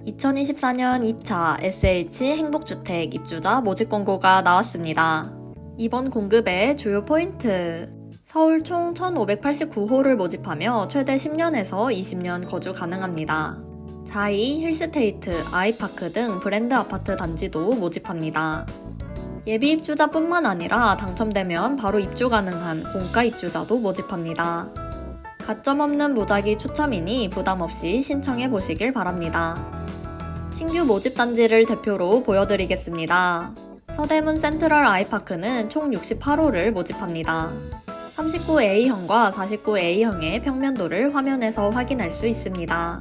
2024년 2차 SH 행복주택 입주자 모집 공고가 나왔습니다. 이번 공급의 주요 포인트. 서울 총 1589호를 모집하며 최대 10년에서 20년 거주 가능합니다. 자이, 힐스테이트, 아이파크 등 브랜드 아파트 단지도 모집합니다. 예비 입주자뿐만 아니라 당첨되면 바로 입주 가능한 공가 입주자도 모집합니다. 가점 없는 무작위 추첨이니 부담 없이 신청해 보시길 바랍니다. 신규 모집 단지를 대표로 보여드리겠습니다. 서대문 센트럴 아이파크는 총 68호를 모집합니다. 39A형과 49A형의 평면도를 화면에서 확인할 수 있습니다.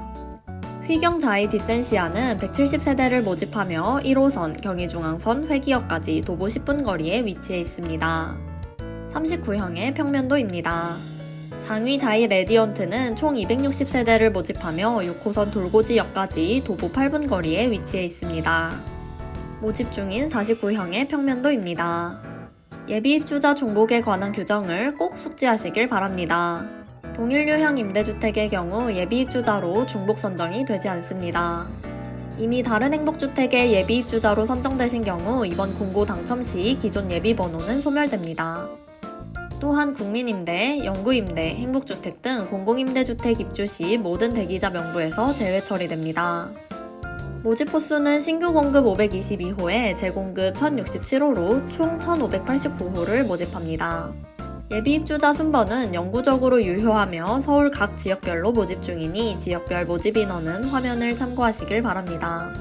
휘경 자이 디센시아는 170세대를 모집하며 1호선, 경의중앙선, 회기역까지 도보 10분 거리에 위치해 있습니다. 39형의 평면도입니다. 장위 자이 레디언트는 총 260세대를 모집하며 6호선 돌고지역까지 도보 8분 거리에 위치해 있습니다. 모집 중인 49형의 평면도입니다. 예비 입주자 중복에 관한 규정을 꼭 숙지하시길 바랍니다. 동일유형 임대주택의 경우 예비 입주자로 중복 선정이 되지 않습니다. 이미 다른 행복주택의 예비 입주자로 선정되신 경우 이번 공고 당첨 시 기존 예비 번호는 소멸됩니다. 또한 국민임대, 영구임대, 행복주택 등 공공임대주택 입주 시 모든 대기자 명부에서 제외 처리됩니다. 모집 호수는 신규 공급 522호에 재공급 1067호로 총 1589호를 모집합니다. 예비 입주자 순번은 영구적으로 유효하며 서울 각 지역별로 모집 중이니 지역별 모집 인원은 화면을 참고하시길 바랍니다.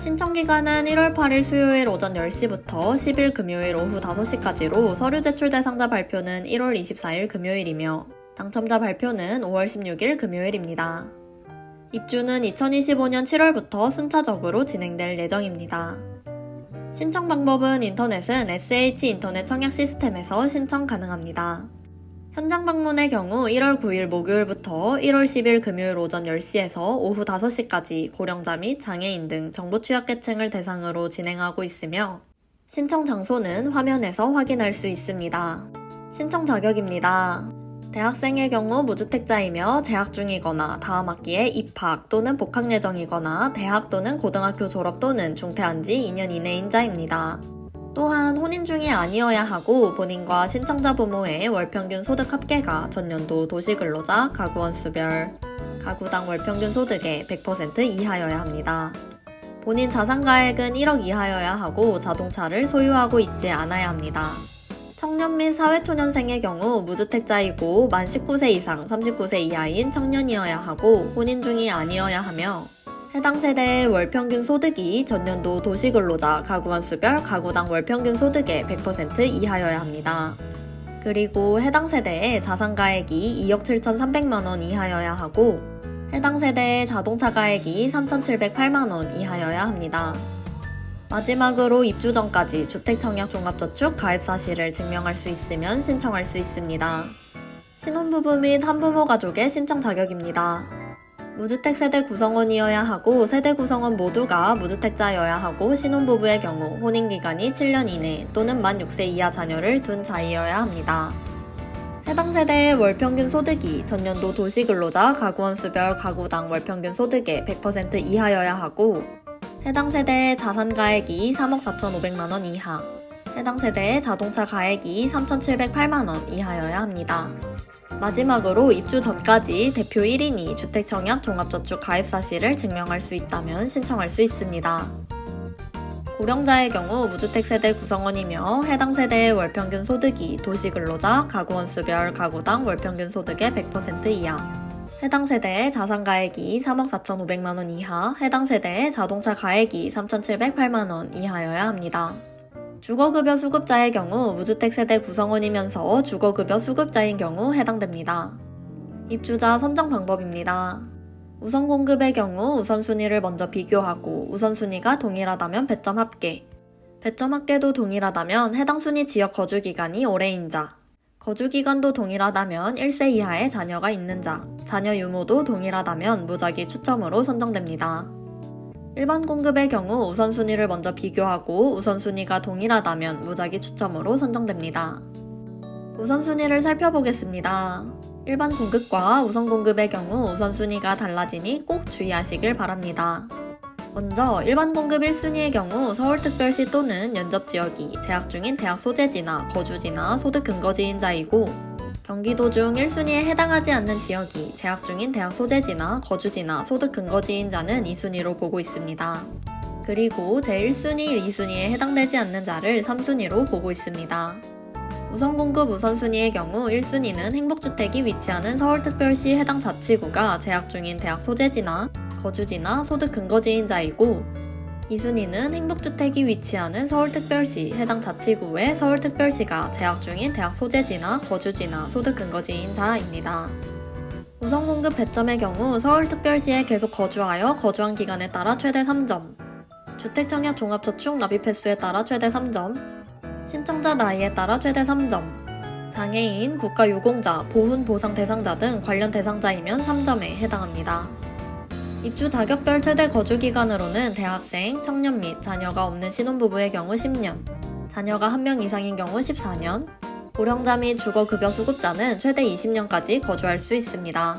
신청 기간은 1월 8일 수요일 오전 10시부터 10일 금요일 오후 5시까지로 서류 제출 대상자 발표는 1월 24일 금요일이며 당첨자 발표는 5월 16일 금요일입니다. 입주는 2025년 7월부터 순차적으로 진행될 예정입니다. 신청 방법은 인터넷은 SH 인터넷 청약 시스템에서 신청 가능합니다. 현장 방문의 경우 1월 9일 목요일부터 1월 10일 금요일 오전 10시에서 오후 5시까지 고령자 및 장애인 등 정보 취약계층을 대상으로 진행하고 있으며 신청 장소는 화면에서 확인할 수 있습니다. 신청 자격입니다. 대학생의 경우 무주택자이며 재학 중이거나 다음 학기에 입학 또는 복학 예정이거나 대학 또는 고등학교 졸업 또는 중퇴한 지 2년 이내인 자입니다. 또한 혼인 중이 아니어야 하고 본인과 신청자 부모의 월평균 소득 합계가 전년도 도시근로자, 가구원수별, 가구당 월평균 소득의 100% 이하여야 합니다. 본인 자산가액은 1억 이하여야 하고 자동차를 소유하고 있지 않아야 합니다. 청년 및 사회초년생의 경우 무주택자이고 만 19세 이상 39세 이하인 청년이어야 하고 혼인 중이 아니어야 하며 해당 세대의 월평균 소득이 전년도 도시근로자, 가구원수별, 가구당 월평균 소득의 100% 이하여야 합니다. 그리고 해당 세대의 자산가액이 2억 7,300만원 이하여야 하고 해당 세대의 자동차 가액이 3,708만원 이하여야 합니다. 마지막으로 입주 전까지 주택청약 종합저축 가입 사실을 증명할 수 있으면 신청할 수 있습니다. 신혼부부 및 한부모 가족의 신청 자격입니다. 무주택 세대 구성원이어야 하고 세대 구성원 모두가 무주택자여야 하고 신혼부부의 경우 혼인기간이 7년 이내 또는 만 6세 이하 자녀를 둔 자이어야 합니다. 해당 세대의 월평균 소득이 전년도 도시근로자, 가구원수별, 가구당 월평균 소득의 100% 이하여야 하고 해당 세대의 자산가액이 3억 4,500만원 이하, 해당 세대의 자동차 가액이 3,708만원 이하여야 합니다. 마지막으로 입주 전까지 대표 1인이 주택청약 종합저축 가입 사실을 증명할 수 있다면 신청할 수 있습니다. 고령자의 경우 무주택 세대 구성원이며 해당 세대의 월평균 소득이 도시근로자, 가구원수별, 가구당 월평균 소득의 100% 이하, 해당 세대의 자산가액이 3억 4,500만원 이하, 해당 세대의 자동차 가액이 3,708만원 이하여야 합니다. 주거급여 수급자의 경우 무주택 세대 구성원이면서 주거급여 수급자인 경우 해당됩니다. 입주자 선정 방법입니다. 우선 공급의 경우 우선순위를 먼저 비교하고 우선순위가 동일하다면 배점 합계, 배점 합계도 동일하다면 해당 순위 지역 거주기간이 올해인 자, 거주기간도 동일하다면 1세 이하의 자녀가 있는 자, 자녀 유무도 동일하다면 무작위 추첨으로 선정됩니다. 일반 공급의 경우 우선순위를 먼저 비교하고 우선순위가 동일하다면 무작위 추첨으로 선정됩니다. 우선순위를 살펴보겠습니다. 일반 공급과 우선 공급의 경우 우선순위가 달라지니 꼭 주의하시길 바랍니다. 먼저 일반 공급 1순위의 경우 서울특별시 또는 면접지역이 재학 중인 대학 소재지나 거주지나 소득 근거지인자이고, 경기도 중 1순위에 해당하지 않는 지역이 재학 중인 대학 소재지나 거주지나 소득 근거지인자는 2순위로 보고 있습니다. 그리고 제1순위, 2순위에 해당되지 않는 자를 3순위로 보고 있습니다. 우선공급 우선순위의 경우 1순위는 행복주택이 위치하는 서울특별시 해당 자치구가 재학 중인 대학 소재지나 거주지나 소득 근거지인자이고, 2순위는 행복주택이 위치하는 서울특별시 해당 자치구의 서울특별시가 재학 중인 대학 소재지나 거주지나 소득 근거지인자입니다. 우선공급 배점의 경우 서울특별시에 계속 거주하여 거주한 기간에 따라 최대 3점, 주택청약 종합저축 납입 횟수에 따라 최대 3점, 신청자 나이에 따라 최대 3점, 장애인, 국가유공자, 보훈 보상 대상자 등 관련 대상자이면 3점에 해당합니다. 입주 자격별 최대 거주 기간으로는 대학생, 청년 및 자녀가 없는 신혼부부의 경우 10년, 자녀가 1명 이상인 경우 14년, 고령자 및 주거급여 수급자는 최대 20년까지 거주할 수 있습니다.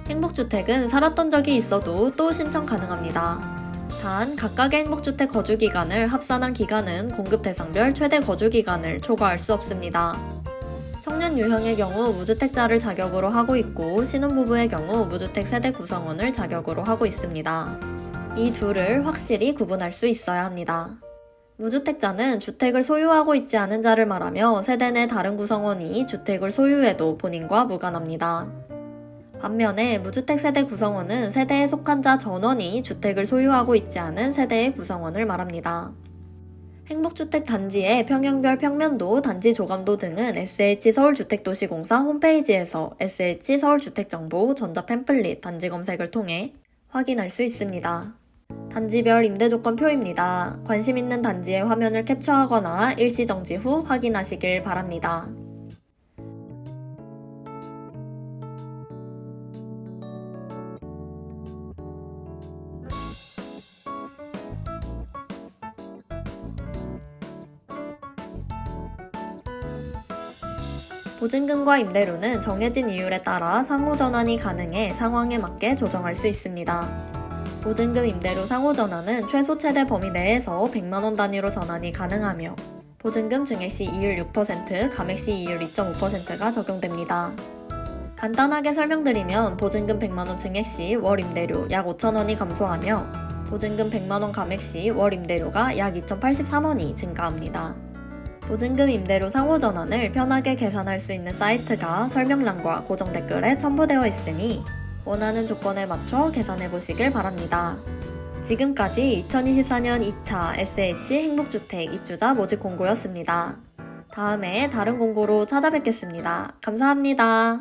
행복주택은 살았던 적이 있어도 또 신청 가능합니다. 단, 각각의 행복주택 거주기간을 합산한 기간은 공급 대상별 최대 거주기간을 초과할 수 없습니다. 청년 유형의 경우 무주택자를 자격으로 하고 있고, 신혼부부의 경우 무주택 세대 구성원을 자격으로 하고 있습니다. 이 둘을 확실히 구분할 수 있어야 합니다. 무주택자는 주택을 소유하고 있지 않은 자를 말하며 세대 내 다른 구성원이 주택을 소유해도 본인과 무관합니다. 반면에 무주택 세대 구성원은 세대에 속한 자 전원이 주택을 소유하고 있지 않은 세대의 구성원을 말합니다. 행복주택 단지의 평형별 평면도, 단지 조감도 등은 SH서울주택도시공사 홈페이지에서 SH서울주택정보 전자 팸플릿 단지 검색을 통해 확인할 수 있습니다. 단지별 임대조건표입니다. 관심 있는 단지의 화면을 캡처하거나 일시정지 후 확인하시길 바랍니다. 보증금과 임대료는 정해진 이율에 따라 상호 전환이 가능해 상황에 맞게 조정할 수 있습니다. 보증금 임대료 상호 전환은 최소 최대 범위 내에서 100만원 단위로 전환이 가능하며, 보증금 증액 시 이율 6%, 감액 시 이율 2.5%가 적용됩니다. 간단하게 설명드리면 보증금 100만원 증액 시 월 임대료 약 5,000원이 감소하며, 보증금 100만원 감액 시 월 임대료가 약 2,083원이 증가합니다. 보증금 임대료 상호 전환을 편하게 계산할 수 있는 사이트가 설명란과 고정 댓글에 첨부되어 있으니 원하는 조건에 맞춰 계산해 보시길 바랍니다. 지금까지 2024년 2차 SH 행복주택 입주자 모집 공고였습니다. 다음에 다른 공고로 찾아뵙겠습니다. 감사합니다.